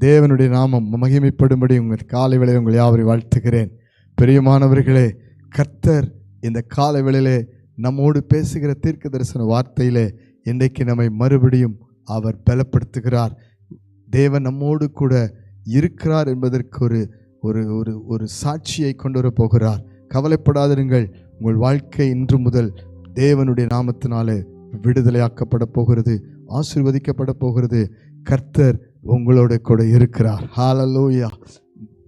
தேவனுடைய நாமம் மகிமைப்படும்படி உங்கள் காலை வேளையில் உங்கள் யாவரை வாழ்த்துகிறேன். பிரியமானவர்களே, கர்த்தர் இந்த காலை வேளையிலே நம்மோடு பேசுகிற தீர்க்க தரிசன வார்த்தையிலே இன்றைக்கு நம்மை மறுபடியும் அவர் பலப்படுத்துகிறார். தேவன் நம்மோடு கூட இருக்கிறார் என்பதற்கு ஒரு ஒரு ஒரு ஒரு சாட்சியை கொண்டு வர போகிறார். கவலைப்படாதிருங்கள், உங்கள் வாழ்க்கை இன்று முதல் தேவனுடைய நாமத்தினாலே விடுதலையாக்கப்பட போகிறது, ஆசீர்வதிக்கப்பட போகிறது. கர்த்தர் உங்களோட கூட இருக்கிறார். ஹல்லேலூயா.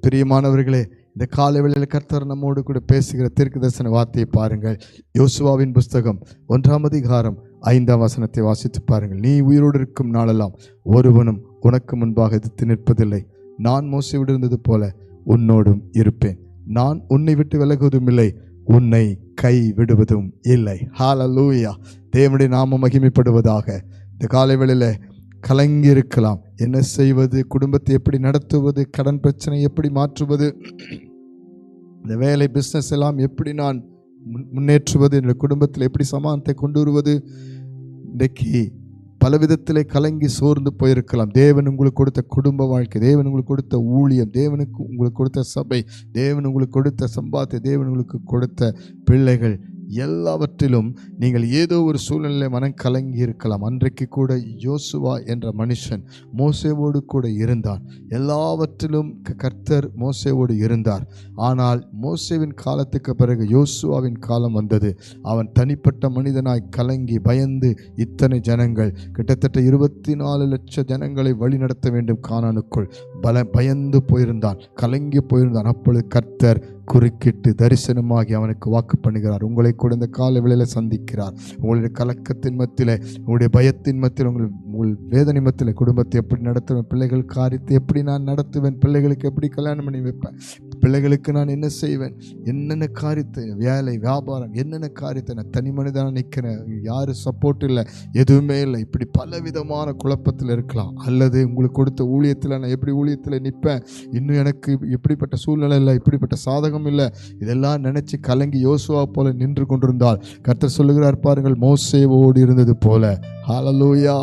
பிரியமானவர்களே, இந்த காலை வேளையில் கர்த்தர் நம்மோடு கூட பேசுகிற தீர்க்க தரிசன வார்த்தையை பாருங்கள். யோசுவாவின் புஸ்தகம் 1ஆம் அதிகாரம் 5ஆம் வசனத்தை வாசித்து பாருங்கள். நீ உயிரோடு இருக்கும் நாளெல்லாம் ஒருவனும் உனக்கு முன்பாக எதிர்த்து நிற்பதில்லை. நான் மோசேயோடு இருந்தது போல உன்னோடும் இருப்பேன். நான் உன்னை விட்டு விலகுவதும் இல்லை, உன்னை கை விடுவதும் இல்லை. ஹல்லேலூயா. தேவனுடைய நாமம் மகிமைப்படுவதாக. இந்த காலை வேளையில் கலங்கி இருக்கலாம். என்ன செய்வது, குடும்பத்தை எப்படி நடத்துவது, கடன் பிரச்சனை எப்படி மாற்றுவது, இந்த வேலை பிஸ்னஸ் எல்லாம் எப்படி நான் முன்னேற்றுவது, என்னுடைய குடும்பத்தில் எப்படி சமாதானத்தை கொண்டு வருவது, இன்றைக்கு பலவிதத்திலே கலங்கி சோர்ந்து போயிருக்கலாம். தேவன் உங்களுக்கு கொடுத்த குடும்ப வாழ்க்கை, தேவன் உங்களுக்கு கொடுத்த ஊழியம், தேவனுக்கு உங்களுக்கு கொடுத்த சபை, தேவன் உங்களுக்கு கொடுத்த சம்பாத்திய, தேவன் உங்களுக்கு கொடுத்த பிள்ளைகள், எல்லாவற்றிலும் நீங்கள் ஏதோ ஒரு சூழ்நிலை மனம் கலங்கி இருக்கலாம். அன்றைக்கு கூட யோசுவா என்ற மனுஷன் மோசேவோடு கூட இருந்தான். எல்லாவற்றிலும் கர்த்தர் மோசேவோடு இருந்தார். ஆனால் மோசேவின் காலத்துக்கு பிறகு யோசுவாவின் காலம் வந்தது. அவன் தனிப்பட்ட மனிதனாய் கலங்கி பயந்து, இத்தனை ஜனங்கள், கிட்டத்தட்ட 24 லட்சம் ஜனங்களை வழி நடத்த வேண்டும் கானானுக்குள், பயந்து போயிருந்தான், கலங்கி போயிருந்தான். அப்பொழுது கர்த்தர் குறுக்கிட்டு தரிசனமாகி அவனுக்கு வாக்கு பண்ணுகிறார். உங்களை கூட இந்த கால வேளையில சந்திக்கிறார். உங்களுடைய கலக்கத்தின் மத்தியிலே, உங்களுடைய பயத்தின் மத்தியில், உங்கள் வேதனை மத்தியில் குடும்பத்தை எப்படி நடத்துவேன், பிள்ளைகள் காரியத்தை எப்படி நான் நடத்துவேன், பிள்ளைகளுக்கு எப்படி கல்யாணம் பண்ணி வைப்பேன், பிள்ளைகளுக்கு நான் என்ன செய்வேன், என்னென்ன காரியத்தை, வேலை வியாபாரம், என்னென்ன காரியத்தை, நான் தனி மனிதனாக நிற்கிறேன், யாரும் சப்போர்ட் இல்லை, எதுவுமே இல்லை, இப்படி பலவிதமான குழப்பத்தில் இருக்கலாம். அல்லது உங்களுக்கு கொடுத்த ஊழியத்தில் நான் எப்படி ஊழியத்தில் நிற்பேன், இன்னும் எனக்கு இப்படிப்பட்ட சூழ்நிலை இல்லை, இப்படிப்பட்ட சாதகம் இல்லை, இதெல்லாம் நினைச்சு கலங்கி யோசுவா போல நின்று கொண்டிருந்தால் கர்த்தர் சொல்லுகிறார் பாருங்கள், மோசேவோடு இருந்தது போல. ஹல்லேலூயா.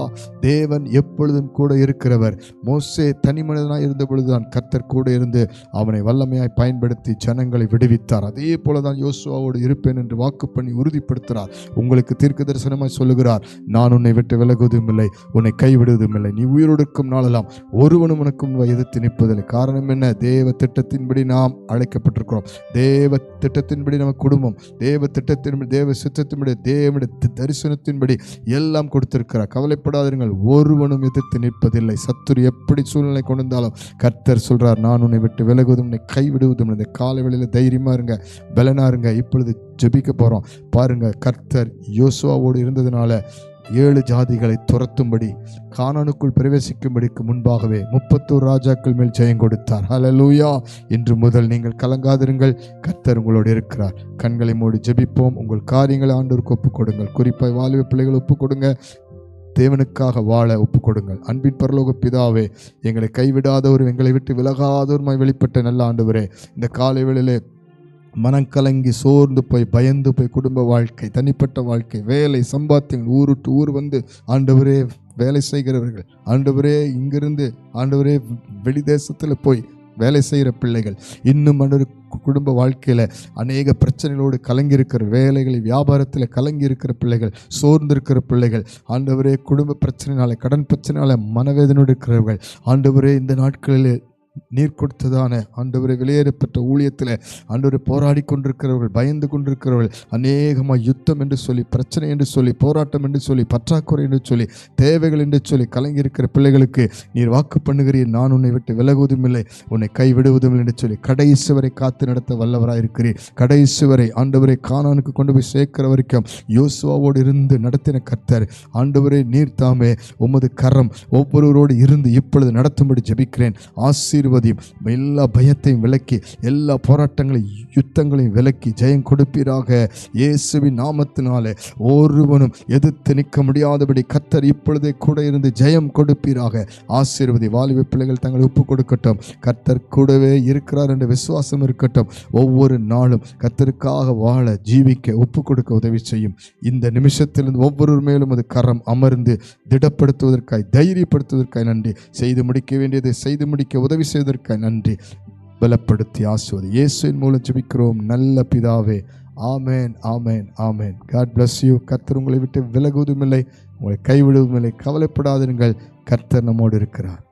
தேவன் எப்பொழுதும் கூட இருக்கிறவர். மோசே தனி மனிதனாக இருந்த பொழுதுதான் கர்த்தர் கூட இருந்து அவனை வல்லமையாய் பயன்படுத்தி ஜனங்களை விடுவித்தார். அதே போலதான் யோசுவாவோடு இருப்பேன் என்று வாக்கு பண்ணி உறுதிப்படுத்துகிறார். உங்களுக்கு தீர்க்க தரிசனமாய் சொல்லுகிறார், நான் உன்னை விட்டு விலகுவதும் இல்லை, உன்னை கைவிடுவதும் இல்லை. நீ உயிரோடு இருக்கும் நாளெல்லாம் ஒருவனும் உனக்கும் எதிர்த்து நிற்பதில்லை. காரணம் என்ன? தேவ திட்டத்தின்படி நாம் அழைக்கப்பட்டிருக்கிறோம். தேவ திட்டத்தின்படி நம்ம குடும்பம், தேவ திட்டத்தின்படி, தேவ சித்தத்தின்படி, தேவனுடைய தரிசனத்தின்படி எல்லாம் கொடுத்திருக்கிறார். கவலைப்படாதீர்கள், ஒருவனும் எதிர்த்து நிற்பதில்லை. சத்துரு எப்படி சூழ்நிலை கொண்டு வந்தாலும் கர்த்தர் சொல்றார், நான் உன்னை விட்டு விலகுவதும் உன்னை கைவிடுவதும். இந்த காலை வேளையில் தைரியமா இருங்க, பலனா இருங்க. இப்பொழுது ஜெபிக்க போறோம். பாருங்க, கர்த்தர் யோசுவாவோடு இருந்ததுனால 7 ஜாதிகளை துரத்தும்படி, கானானுக்குள் பிரவேசிக்கும்படிக்கு முன்பாகவே 31 ராஜாக்கள் மேல் ஜெயம் கொடுத்தார். ஹல்லேலூயா. இன்று முதல் நீங்கள் கலங்காதிருங்கள், கர்த்தர் உங்களோடு இருக்கிறார். கண்களை மூடி ஜெபிப்போம். உங்கள் காரியங்களை ஆண்டவருக்கு ஒப்புக் கொடுங்கள். குறிப்பாய் வாலிப பிள்ளைகள் ஒப்புக் கொடுங்க. தேவனுக்காக வாழ ஒப்புக் கொடுங்கள். அன்பின் பரலோக பிதாவே, எங்களை கைவிடாதவரும் எங்களை விட்டு விலகாதவருமாய் வெளிப்பட்ட நல்ல ஆண்டவரே, இந்த காலை வேளையிலே மனக்கலங்கி சோர்ந்து போய் பயந்து போய் குடும்ப வாழ்க்கை, தனிப்பட்ட வாழ்க்கை, வேலை, சம்பாத்தியம், ஊருட்டு ஊர் வந்து ஆண்டவரே வேலை செய்கிறவர்கள், ஆண்டவரே இங்கிருந்து ஆண்டவரே வெளி தேசத்தில் போய் வேலை செய்கிற பிள்ளைகள், இன்னும் குடும்ப வாழ்க்கையில் அநேக பிரச்சனைகளோடு கலங்கி இருக்கிற, வேலைகளை வியாபாரத்தில் கலங்கி இருக்கிற பிள்ளைகள், சோர்ந்திருக்கிற பிள்ளைகள், ஆண்டவரே குடும்ப பிரச்சனைனால, கடன் பிரச்சனைனால மனவேதனோடு இருக்கிறவர்கள், ஆண்டவரே இந்த நாட்களில் நீர் கொடுத்ததான ஆண்டவரை வெளியேறப்பட்ட ஊழியத்தில் ஆண்டவரை போராடி கொண்டிருக்கிறவர்கள், பயந்து கொண்டிருக்கிறவர்கள், அநேகமாக யுத்தம் என்று சொல்லி, பிரச்சனை என்று சொல்லி, போராட்டம் என்று சொல்லி, பற்றாக்குறை என்று சொல்லி, தேவைகள் என்று சொல்லி கலங்கி இருக்கிற பிள்ளைகளுக்கு நீர் வாக்கு பண்ணுகிறீர், நான் உன்னை விட்டு விலகுவதும் இல்லை, உன்னை கைவிடுவதும் இல்லை என்று சொல்லி கடைசி வரை காத்து நடத்த வல்லவராக இருக்கிறீர். கடைசி வரை ஆண்டவரை கானானுக்கு கொண்டு போய் சேர்க்கிற வரைக்கும் யோசுவாவோடு இருந்து நடத்தின கர்த்தர், ஆண்டவரே நீர் தாமே உமது கரம் ஒவ்வொருவரோடு இருந்து இப்பொழுது நடத்தும்படி ஜெபிக்கிறேன். ஆசீர்வதியும். எல்லா பயத்தையும் விலக்கி, எல்லா போராட்டங்களையும் யுத்தங்களையும் விலக்கி ஜெயம் கொடுப்பீராக. இயேசுவின் நாமத்தினாலே ஒருவனும் எதிர்த்து நிற்க முடியாதபடி கர்த்தர் இப்பொழுதே கூட இருந்து ஜெயம் கொடுப்பீராக. ஆசீர்வதி. வாலிப பிள்ளைகள் தங்களை ஒப்பு கொடுக்கட்டும். கர்த்தர் கூடவே இருக்கிறார் என்ற விசுவாசம் இருக்கட்டும். ஒவ்வொரு நாளும் கர்த்தருக்காக வாழ, ஜீவிக்க, ஒப்பு கொடுக்க உதவி செய்யும். இந்த நிமிஷத்திலிருந்து ஒவ்வொரு மேலும் அது கரம் அமர்ந்து திடப்படுத்துவதற்காய், தைரியப்படுத்துவதற்காய் நன்றி. செய்து முடிக்க வேண்டியதை செய்து முடிக்க உதவி செய்வதற்காய் நன்றி. பலப்படுத்தி ஆசுவது இயேசுவின் மூலம் ஜெபிக்கிறோம் நல்ல பிதாவே. ஆமேன், ஆமேன், ஆமேன். God bless you. கர்த்தர் உங்களை விட்டு விலகுவதும் இல்லை, உங்களை கைவிடுவதும் இல்லை. கவலைப்படாதீர்கள், கர்த்தர் நம்மோடு இருக்கிறார்.